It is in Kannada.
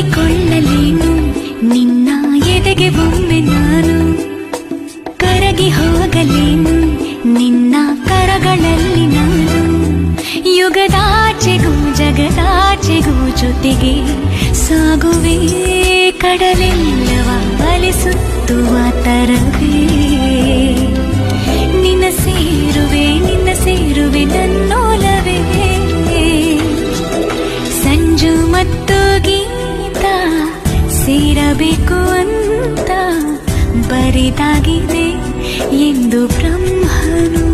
ಹುಡುಕಿಕೊಳ್ಳಲೇನು ನಿನ್ನ ಎದೆಗೆ ಒಮ್ಮೆ ನಾನು ಕರಗಿ ಹೋಗಲೇನು ನಿನ್ನ ಕರಗಳಲ್ಲಿ ನಾನು ಯುಗದಾಚೆಗೂ ಜಗದಾಚೆಗೂ ಜೊತೆಗೆ ಸಾಗುವೆ ಕಡಲೆಲ್ಲವ ಅಲಿಸುತ್ತುವ ತರವೇ ನಿನ್ನ ಸೇರುವೆ ನನ್ನೋಲವೇ ಸಂಜು ಮತ್ತು ಗೀತ ಸೇರಬೇಕು ಅಂತ ಬರಿದಾಗಿದೆ ಎಂದು ಬ್ರಹ್ಮನು